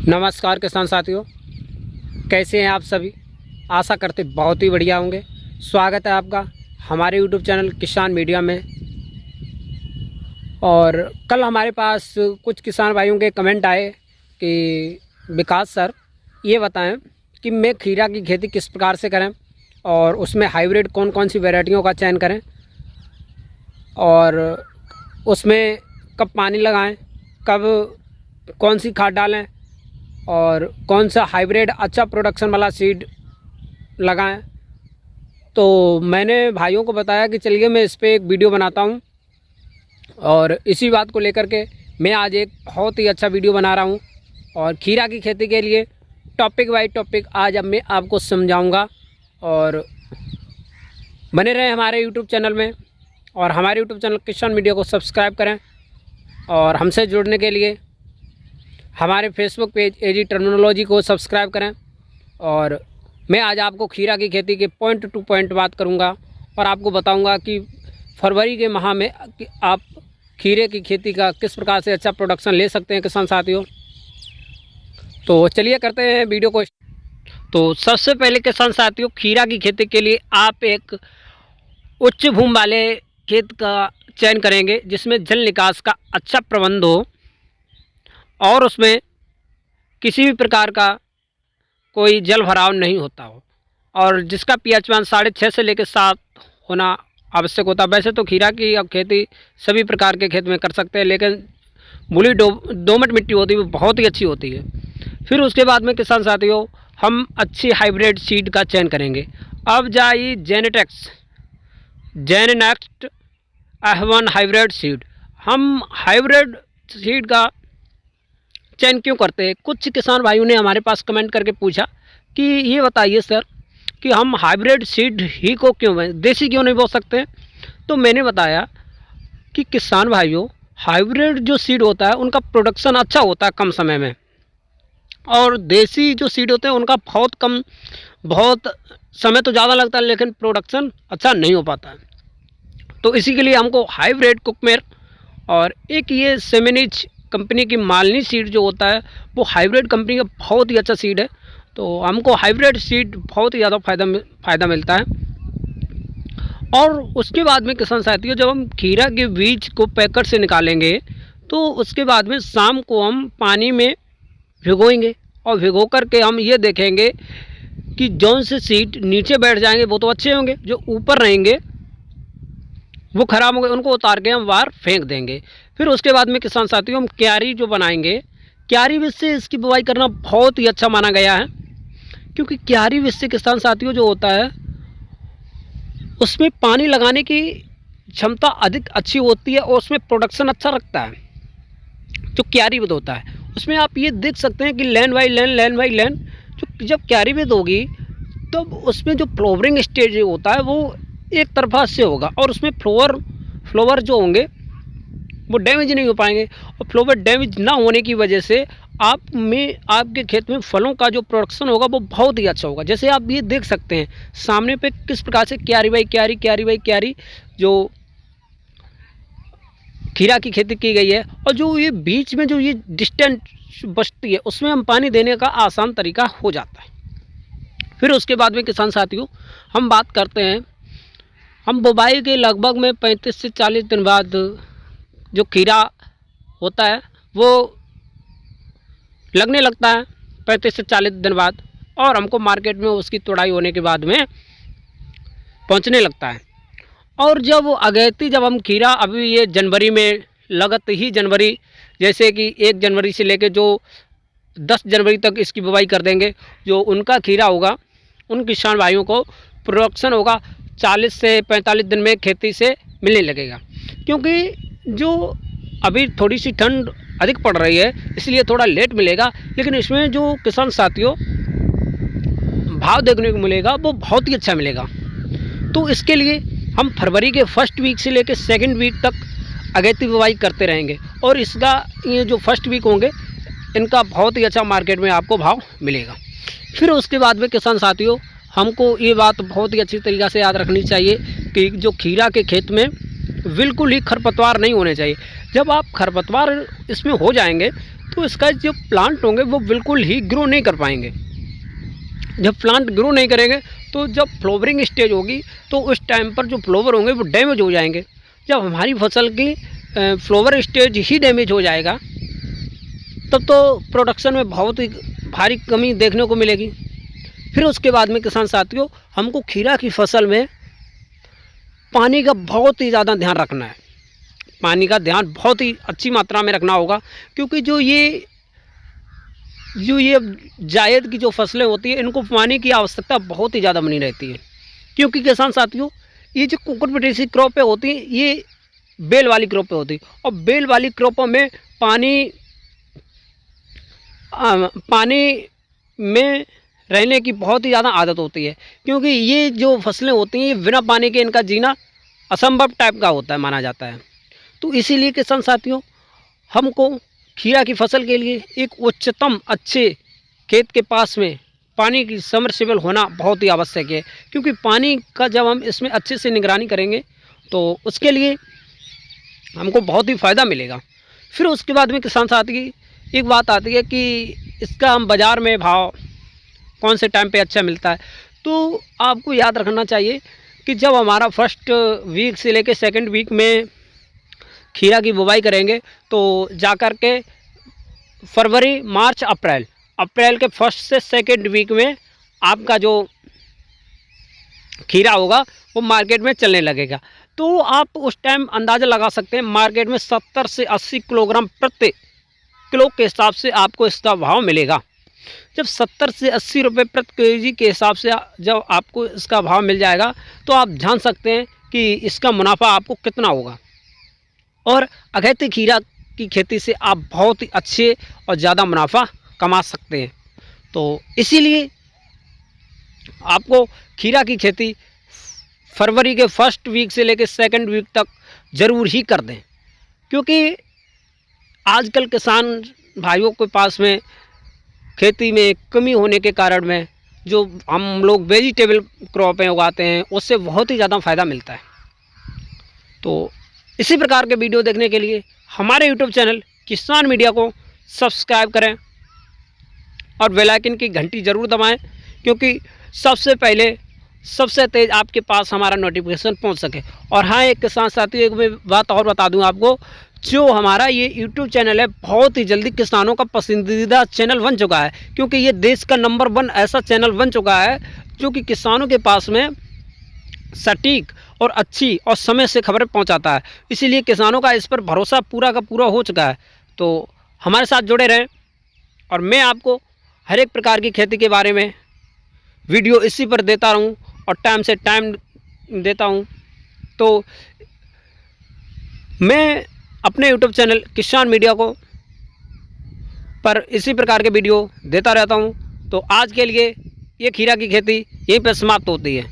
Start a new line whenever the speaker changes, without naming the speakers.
नमस्कार किसान साथियों, कैसे हैं आप सभी। आशा करते बहुत ही बढ़िया होंगे। स्वागत है आपका हमारे YouTube चैनल किसान मीडिया में। और कल हमारे पास कुछ किसान भाइयों के कमेंट आए कि विकास सर ये बताएं कि मैं खीरा की खेती किस प्रकार से करें और उसमें हाइब्रिड कौन कौन सी वैरायटियों का चयन करें और उसमें कब पानी लगाएं, कब कौन सी खाद डालें और कौन सा हाइब्रिड अच्छा प्रोडक्शन वाला सीड लगाएं। तो मैंने भाइयों को बताया कि चलिए मैं इस पर एक वीडियो बनाता हूं और इसी बात को लेकर के मैं आज एक बहुत ही अच्छा वीडियो बना रहा हूं। और खीरा की खेती के लिए टॉपिक बाई टॉपिक आज अब मैं आपको समझाऊंगा। और बने रहें हमारे यूट्यूब चैनल में और हमारे यूट्यूब चैनल किसान मीडिया को सब्सक्राइब करें। और हमसे जुड़ने के लिए हमारे फेसबुक पेज एजी टर्मिनोलॉजी को सब्सक्राइब करें। और मैं आज आपको खीरा की खेती के पॉइंट टू पॉइंट बात करूंगा और आपको बताऊंगा कि फरवरी के माह में आप खीरे की खेती का किस प्रकार से अच्छा प्रोडक्शन ले सकते हैं किसान साथियों। तो चलिए करते हैं वीडियो को। तो सबसे पहले किसान साथियों, खीरा की खेती के लिए आप एक उच्च भूमि वाले खेत का चयन करेंगे जिसमें जल निकास का अच्छा प्रबंध हो और उसमें किसी भी प्रकार का कोई जल भराव नहीं होता हो और जिसका पीएच मान 6.5 से लेकर 7 होना आवश्यक होता है। वैसे तो खीरा की अब खेती सभी प्रकार के खेत में कर सकते हैं, लेकिन मूली दोमट मिट्टी होती है वो बहुत ही अच्छी होती है। फिर उसके बाद में किसान साथियों हम अच्छी हाइब्रिड सीड का चयन करेंगे। अब जाइए जेनेक्स्ट F1 हाइब्रिड सीड। हम हाइब्रिड सीड का चयन क्यों करते हैं? कुछ किसान भाइयों ने हमारे पास कमेंट करके पूछा कि ये बताइए सर कि हम हाइब्रिड सीड ही को क्यों देसी क्यों नहीं बो सकते? तो मैंने बताया कि किसान भाइयों हाइब्रिड जो सीड होता है उनका प्रोडक्शन अच्छा होता है कम समय में, और देसी जो सीड होते हैं उनका बहुत समय तो ज़्यादा लगता है लेकिन प्रोडक्शन अच्छा नहीं हो पाता है। तो इसी के लिए हमको हाइब्रिड कुकमेर और एक ये सेमिनिच कंपनी की मालनी सीड जो होता है वो हाइब्रिड कंपनी का बहुत ही अच्छा सीड है। तो हमको हाइब्रिड सीड बहुत ही ज़्यादा फ़ायदा मिलता है। और उसके बाद में किसान साथियों जब हम खीरा के बीज को पैकेट से निकालेंगे तो उसके बाद में शाम को हम पानी में भिगोएंगे और भिगो करके हम ये देखेंगे कि जौन से सीड नीचे बैठ जाएंगे वो तो अच्छे होंगे, जो ऊपर रहेंगे वो ख़राब हो गए, उनको उतार के हम बाहर फेंक देंगे। फिर उसके बाद में किसान साथियों हम क्यारी जो बनाएंगे, क्यारी बीज से इसकी बुवाई करना बहुत ही अच्छा माना गया है, क्योंकि क्यारी बीज से किसान साथियों जो होता है उसमें पानी लगाने की क्षमता अधिक अच्छी होती है और उसमें प्रोडक्शन अच्छा रखता है। जो क्यारी बीज होता है उसमें आप ये देख सकते हैं कि लाइन बाई लाइन जब क्यारी बीज होगी तो उसमें जो फ्लोवरिंग स्टेज होता है वो एक तरफा से होगा और उसमें फ्लोवर जो होंगे वो डैमेज नहीं हो पाएंगे। और फ्लोवर डैमेज ना होने की वजह से आपके खेत में फलों का जो प्रोडक्शन होगा वो बहुत ही अच्छा होगा। जैसे आप ये देख सकते हैं सामने पे किस प्रकार से क्यारी बाई क्यारी जो खीरा की खेती की गई है, और जो ये बीच में जो ये डिस्टेंस बचती है उसमें हम पानी देने का आसान तरीका हो जाता है। फिर उसके बाद में किसान साथियों हम बात करते हैं, हम बुवाई के लगभग में 35 से 40 दिन बाद जो खीरा होता है वो लगने लगता है 35 से 40 दिन बाद, और हमको मार्केट में उसकी तुड़ाई होने के बाद में पहुंचने लगता है। और जब अगेती जब हम खीरा अभी ये जनवरी में लगत ही जनवरी, जैसे कि 1 जनवरी से लेकर जो 10 जनवरी तक इसकी बुवाई कर देंगे, जो उनका खीरा होगा उन किसान भाइयों को प्रोडक्शन होगा 40 से 45 दिन में खेती से मिलने लगेगा। क्योंकि जो अभी थोड़ी सी ठंड अधिक पड़ रही है इसलिए थोड़ा लेट मिलेगा, लेकिन इसमें जो किसान साथियों भाव देखने को मिलेगा वो बहुत ही अच्छा मिलेगा। तो इसके लिए हम फरवरी के फर्स्ट वीक से लेकर सेकंड वीक तक अगेती बुवाई करते रहेंगे और इसका ये जो फर्स्ट वीक होंगे इनका बहुत ही अच्छा मार्केट में आपको भाव मिलेगा। फिर उसके बाद में किसान साथियों हमको ये बात बहुत ही अच्छी तरीक़ा से याद रखनी चाहिए कि जो खीरा के खेत में बिल्कुल ही खरपतवार नहीं होने चाहिए। जब आप खरपतवार इसमें हो जाएंगे तो इसका जो प्लांट होंगे वो बिल्कुल ही ग्रो नहीं कर पाएंगे। जब प्लांट ग्रो नहीं करेंगे तो जब फ्लावरिंग स्टेज होगी तो उस टाइम पर जो फ्लावर होंगे वो डैमेज हो जाएंगे। जब हमारी फसल की फ्लावर स्टेज ही डैमेज हो जाएगा तब तो प्रोडक्शन में बहुत ही भारी कमी देखने को मिलेगी। फिर उसके बाद में किसान साथियों, हमको खीरा की फसल में पानी का बहुत ही ज़्यादा ध्यान रखना है। पानी का ध्यान बहुत ही अच्छी मात्रा में रखना होगा, क्योंकि जो ये जायद की जो फसलें होती है इनको पानी की आवश्यकता बहुत ही ज़्यादा बनी रहती है। क्योंकि किसान साथियों, ये जो कुकुरबिटेसी क्रॉपें होती हैं ये बेल वाली क्रॉपें होती हैं, और बेल वाली क्रॉपों में पानी में रहने की बहुत ही ज़्यादा आदत होती है। क्योंकि ये जो फसलें होती हैं ये बिना पानी के इनका जीना असंभव टाइप का होता है, माना जाता है। तो इसीलिए किसान साथियों, हमको खीरा की फसल के लिए एक उच्चतम अच्छे खेत के पास में पानी की सबमर्सिबल होना बहुत ही आवश्यक है। क्योंकि पानी का जब हम इसमें अच्छे से निगरानी करेंगे तो उसके लिए हमको बहुत ही फ़ायदा मिलेगा। फिर उसके बाद में किसान साथी एक बात आती है कि इसका हम बाज़ार में भाव कौन से टाइम पे अच्छा मिलता है। तो आपको याद रखना चाहिए कि जब हमारा फर्स्ट वीक से लेकर सेकंड वीक में खीरा की बुवाई करेंगे तो जाकर के फरवरी, मार्च, अप्रैल के फर्स्ट से सेकंड वीक में आपका जो खीरा होगा वो मार्केट में चलने लगेगा। तो आप उस टाइम अंदाज़ा लगा सकते हैं मार्केट में 70 से 80 किलोग्राम प्रति किलो के हिसाब से आपको इसका भाव मिलेगा। जब 70 से 80 रुपये प्रति केजी के हिसाब से जब आपको इसका भाव मिल जाएगा तो आप जान सकते हैं कि इसका मुनाफा आपको कितना होगा। और अगैती खीरा की खेती से आप बहुत ही अच्छे और ज़्यादा मुनाफा कमा सकते हैं। तो इसीलिए आपको खीरा की खेती फरवरी के फर्स्ट वीक से लेकर सेकंड वीक तक ज़रूर ही कर दें। क्योंकि आजकल किसान भाइयों के पास में खेती में कमी होने के कारण में जो हम लोग वेजिटेबल क्रॉपें उगाते हैं उससे बहुत ही ज़्यादा फ़ायदा मिलता है। तो इसी प्रकार के वीडियो देखने के लिए हमारे यूट्यूब चैनल किसान मीडिया को सब्सक्राइब करें और बेल आइकन की घंटी ज़रूर दबाएं, क्योंकि सबसे पहले सबसे तेज़ आपके पास हमारा नोटिफिकेशन पहुंच सके। और हाँ, एक किसान साथी एक मैं बात और बता दूं आपको, जो हमारा ये यूट्यूब चैनल है बहुत ही जल्दी किसानों का पसंदीदा चैनल बन चुका है। क्योंकि ये देश का नंबर 1 ऐसा चैनल बन चुका है जो कि किसानों के पास में सटीक और अच्छी और समय से खबरें पहुंचाता है। इसीलिए किसानों का इस पर भरोसा पूरा का पूरा हो चुका है। तो हमारे साथ जुड़े रहें और मैं आपको हर एक प्रकार की खेती के बारे में वीडियो इसी पर देता रहूं और टाइम से टाइम देता हूं। तो मैं अपने यूट्यूब चैनल किसान मीडिया को पर इसी प्रकार के वीडियो देता रहता हूं। तो आज के लिए ये खीरा की खेती यहीं पर समाप्त होती है।